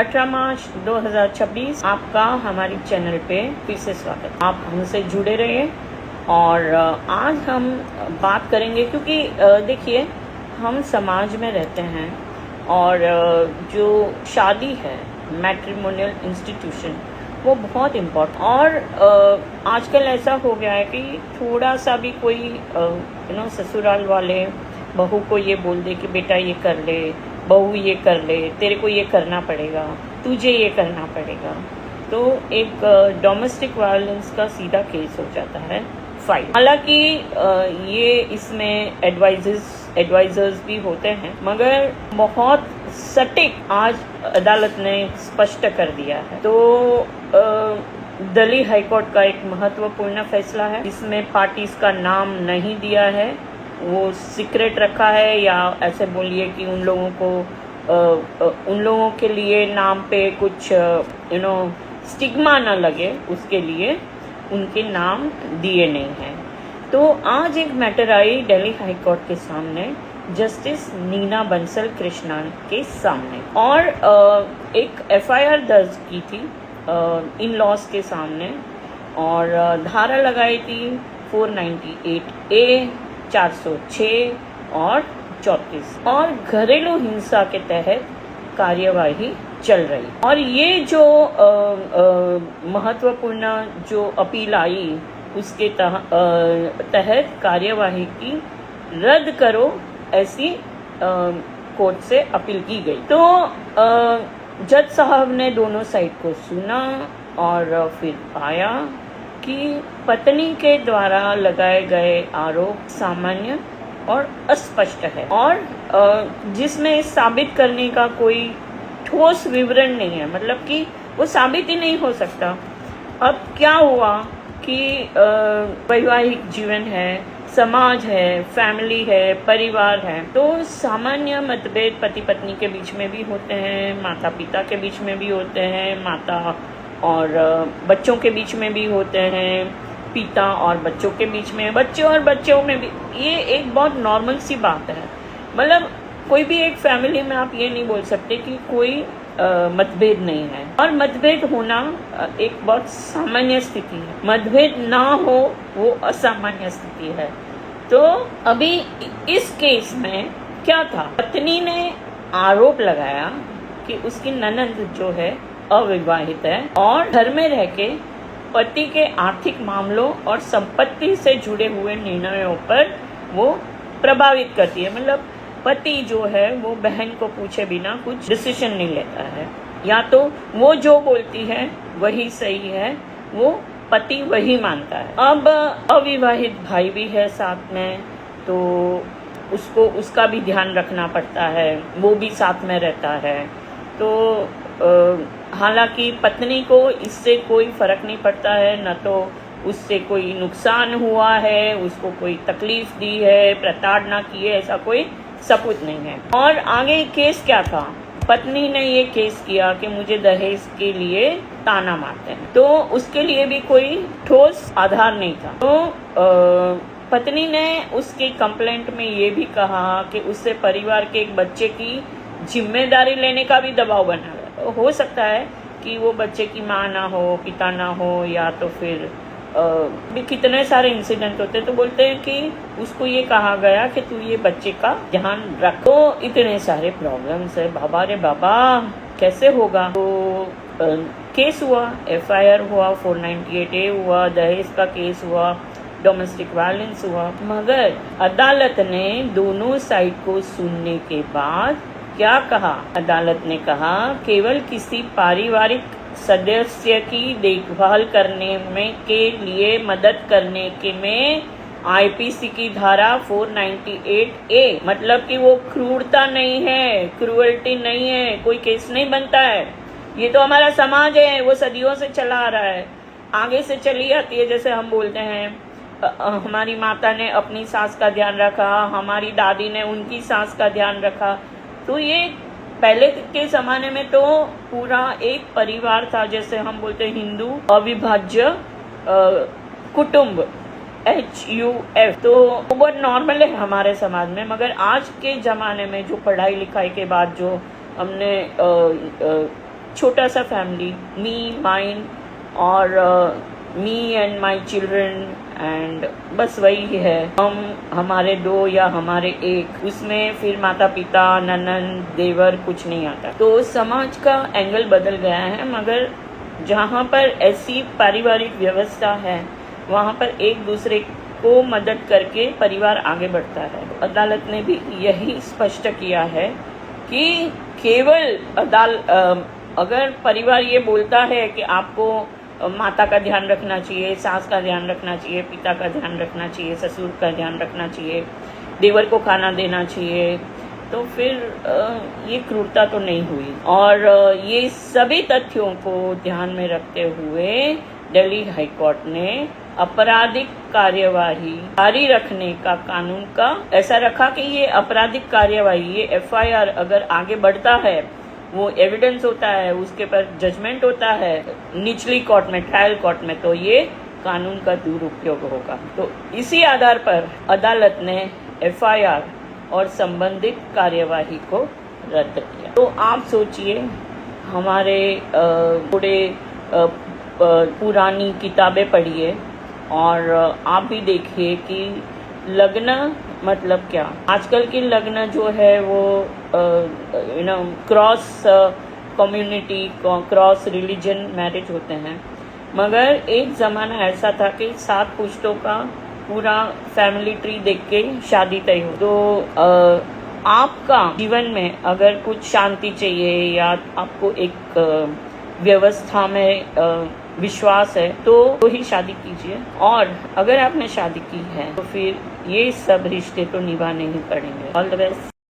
18 मार्च 2026 आपका हमारी चैनल पे फिर से स्वागत। आप हमसे जुड़े रहिए और आज हम बात करेंगे क्योंकि देखिए हम समाज में रहते हैं और जो शादी है मैट्रिमोनियल इंस्टीट्यूशन वो बहुत इम्पोर्टेंट और आजकल ऐसा हो गया है कि थोड़ा सा भी कोई ससुराल वाले बहू को ये बोल दे कि बेटा ये कर ले, बहू ये कर ले, तेरे को ये करना पड़ेगा, तुझे ये करना पड़ेगा, तो एक डोमेस्टिक वायलेंस का सीधा केस हो जाता है फाइल। हालांकि ये इसमें एडवाइजर्स भी होते हैं, मगर बहुत सटीक आज अदालत ने स्पष्ट कर दिया है। तो दिल्ली हाईकोर्ट का एक महत्वपूर्ण फैसला है। इसमें पार्टीज का नाम नहीं दिया है, वो सीक्रेट रखा है, या ऐसे बोलिए कि उन लोगों के लिए नाम पे कुछ स्टिग्मा न लगे, उसके लिए उनके नाम दिए नहीं हैं। तो आज एक matter I Delhi high court के सामने, जस्टिस नीना बंसल कृष्णन के सामने, और एक एफआईआर दर्ज की थी इन लॉज के सामने, और धारा लगाई थी 498A, 406 और 34, और घरेलू हिंसा के तहत कार्यवाही चल रही। और ये जो महत्वपूर्ण जो अपील आई उसके तहत कार्यवाही की रद्द करो, ऐसी कोर्ट से अपील की गई। तो जज साहब ने दोनों साइड को सुना और फिर पाया कि पत्नी के द्वारा लगाए गए आरोप सामान्य और अस्पष्ट है, और जिसमें साबित करने का कोई ठोस विवरण नहीं है, मतलब कि वो साबित ही नहीं हो सकता। अब क्या हुआ कि वैवाहिक जीवन है, समाज है, फैमिली है, परिवार है, तो सामान्य मतभेद पति पत्नी के बीच में भी होते हैं, माता पिता के बीच में भी होते हैं, माता और बच्चों के बीच में भी होते हैं, पिता और बच्चों के बीच में, बच्चे और बच्चों में भी। ये एक बहुत नॉर्मल सी बात है। मतलब कोई भी एक फैमिली में आप ये नहीं बोल सकते कि कोई मतभेद नहीं है, और मतभेद होना एक बहुत सामान्य स्थिति है, मतभेद ना हो वो असामान्य स्थिति है। तो अभी इस केस में क्या था, पत्नी ने आरोप लगाया कि उसकी ननद जो है अविवाहित है और घर में रह के पति के आर्थिक मामलों और संपत्ति से जुड़े हुए निर्णयों पर वो प्रभावित करती है। मतलब पति जो है वो बहन को पूछे बिना कुछ डिसीजन नहीं लेता है, या तो वो जो बोलती है वही सही है, वो पति वही मानता है। अब अविवाहित भाई भी है साथ में, तो उसको उसका भी ध्यान रखना पड़ता है, वो भी साथ में रहता है। तो हालांकि पत्नी को इससे कोई फर्क नहीं पड़ता है, न तो उससे कोई नुकसान हुआ है, उसको कोई तकलीफ दी है, प्रताड़ना की है, ऐसा कोई सबूत नहीं है। और आगे केस क्या था, पत्नी ने ये केस किया कि मुझे दहेज के लिए ताना मारते हैं, तो उसके लिए भी कोई ठोस आधार नहीं था। तो पत्नी ने उसके कंप्लेंट में ये भी कहा कि उससे परिवार के एक बच्चे की जिम्मेदारी लेने का भी दबाव बना है। हो सकता है कि वो बच्चे की माँ ना हो, पिता ना हो, या तो फिर भी कितने सारे इंसिडेंट होते हैं। तो बोलते हैं कि उसको ये कहा गया कि तू ये बच्चे का ध्यान रख। तो इतने सारे प्रॉब्लम्स है, बाबा रे बाबा, कैसे होगा। तो केस हुआ, एफआईआर हुआ, 498A हुआ, दहेज का केस हुआ, डोमेस्टिक वायलेंस हुआ, मगर अदालत ने दोनों साइड को सुनने के बाद क्या कहा, अदालत ने कहा केवल किसी पारिवारिक सदस्य की देखभाल करने में के लिए मदद करने के में आईपीसी की धारा 498A, मतलब कि वो क्रूरता नहीं है, क्रूअल्टी नहीं है, कोई केस नहीं बनता है। ये तो हमारा समाज है, वो सदियों से चला आ रहा है, आगे से चली आती है। जैसे हम बोलते हैं हमारी माता ने अपनी सास का ध्यान रखा, हमारी दादी ने उनकी सास का ध्यान रखा। तो ये पहले के जमाने में तो पूरा एक परिवार था, जैसे हम बोलते हैं हिंदू अविभाज्य कुटुंब, HUF। तो बहुत नॉर्मल है हमारे समाज में। मगर आज के ज़माने में जो पढ़ाई लिखाई के बाद जो हमने छोटा सा फैमिली, मी, माइन और me and my children and बस वही है, हम, हमारे 2 या हमारे 1, उसमें फिर माता पिता, ननन, देवर कुछ नहीं आता। तो समाज का एंगल बदल गया है, मगर जहाँ पर ऐसी पारिवारिक व्यवस्था है वहाँ पर एक दूसरे को मदद करके परिवार आगे बढ़ता है। अदालत ने भी यही स्पष्ट किया है कि केवल अगर परिवार ये बोलता है कि आपको माता का ध्यान रखना चाहिए, सास का ध्यान रखना चाहिए, पिता का ध्यान रखना चाहिए, ससुर का ध्यान रखना चाहिए, देवर को खाना देना चाहिए, तो फिर ये क्रूरता तो नहीं हुई। और ये सभी तथ्यों को ध्यान में रखते हुए दिल्ली हाई कोर्ट ने आपराधिक कार्यवाही जारी रखने का कानून का ऐसा रखा कि ये आपराधिक कार्यवाही, ये एफआईआर अगर आगे बढ़ता है, वो एविडेंस होता है, उसके पर जजमेंट होता है निचली कोर्ट में, ट्रायल कोर्ट में, तो ये कानून का दुरुपयोग होगा। तो इसी आधार पर अदालत ने एफआईआर और संबंधित कार्यवाही को रद्द किया। तो आप सोचिए, हमारे थोड़े पुरानी किताबें पढ़िए और आप भी देखिए कि लग्न मतलब क्या। आजकल की लग्न जो है वो cross community, cross religion marriage होते हैं, मगर एक ज़माना ऐसा था कि 7 पुश्तों का पूरा फैमिली ट्री देख के शादी तय हो। तो आपका जीवन में अगर कुछ शांति चाहिए या आपको एक व्यवस्था में विश्वास है तो ही शादी कीजिए, और अगर आपने शादी की है तो फिर ये सब रिश्ते तो निभाने ही पड़ेंगे। All the best.